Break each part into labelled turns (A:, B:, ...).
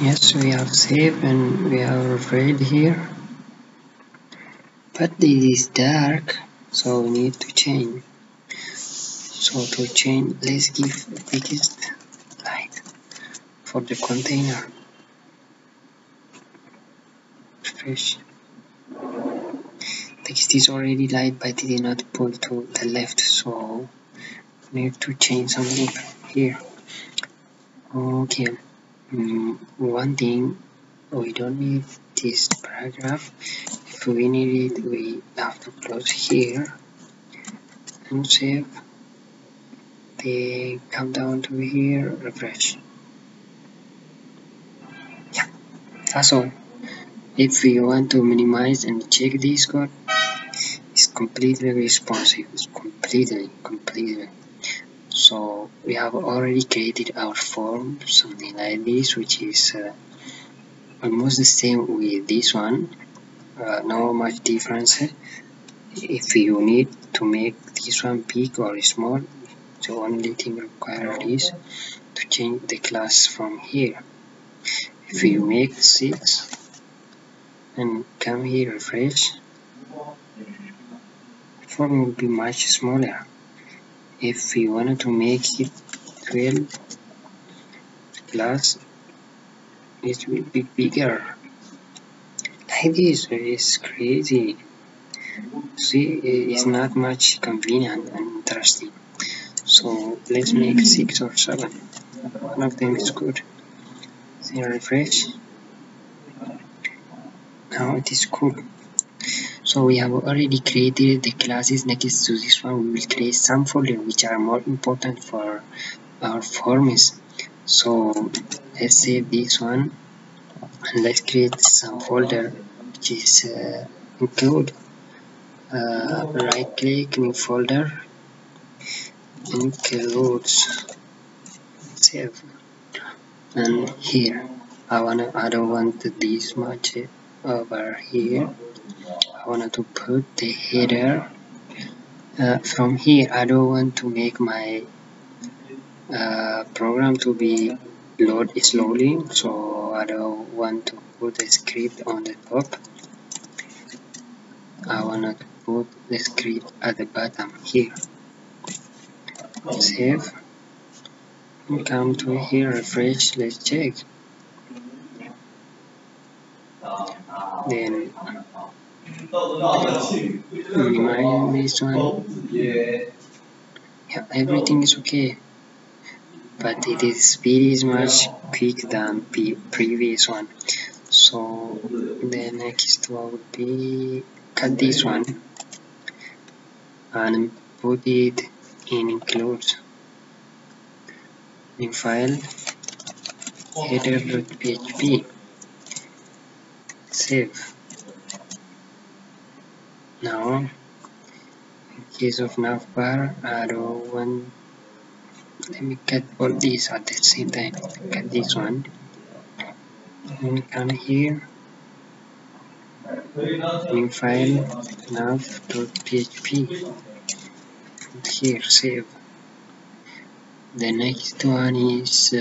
A: Yes, we have saved and we have read here, but it is dark, so we need to change. So to change, let's give the biggest light for the container. Refresh. Text is already light, but it did not pull to the left, so we need to change something here. Okay. One thing, we don't need this paragraph. If we need it, we have to close here and save. Then come down to here, refresh. Yeah, that's all. If you want to minimize and check this code, it's completely responsive. It's completely. So we have already created our form, something like this, which is almost the same with this one. No much difference. If you need to make this one big or small, the only thing required is to change the class from here. If you make 6 and come here, refresh, the form will be much smaller. If you wanted to make it 12, the class it will be bigger. Like this, it's crazy. See, it's not much convenient and interesting. So let's make 6 or 7. One of them is good. See, refresh. Now it is cool. So we have already created the classes. Next to this one, we will create some folders which are more important for our forms. So let's save this one and let's create some folder which is include. Right click, new folder, includes, save, and here I don't want this much over here. I want to put the header from here. I don't want to make my program to be load slowly, so I don't want to put a script on the top. I want to put the script at the bottom here. Save. Come to here, refresh, let's check. Then minimize this one. Yeah, everything is okay, but speed is much quick than the previous one. So the next one would be cut this one and put it in includes. New file, header.php, save. Now in case of navbar, I don't want, let me cut all these at the same time. Cut this one and come here, new file, nav.php, here, save. The next one is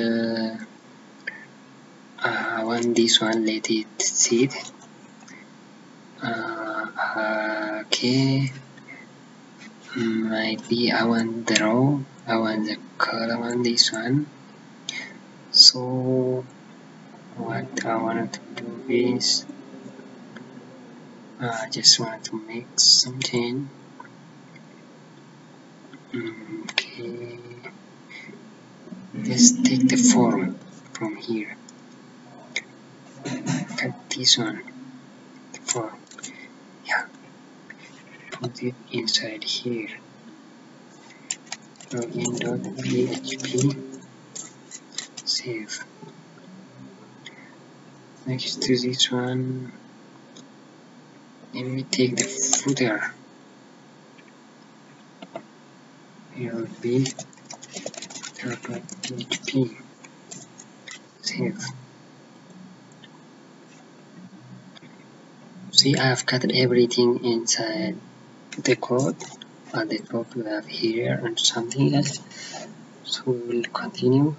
A: I want this one, let it sit. Okay, maybe I want the row, I want the column on this one. So what I want to do is I just want to make something. Okay, let's take the form from here. Cut this one, the form. Yeah, put it inside here. Login.php, save. Next to this one, let me take the footer. Here will be footer.php, save. See, I have cut everything inside the code. At the top we have here and something else. So we will continue.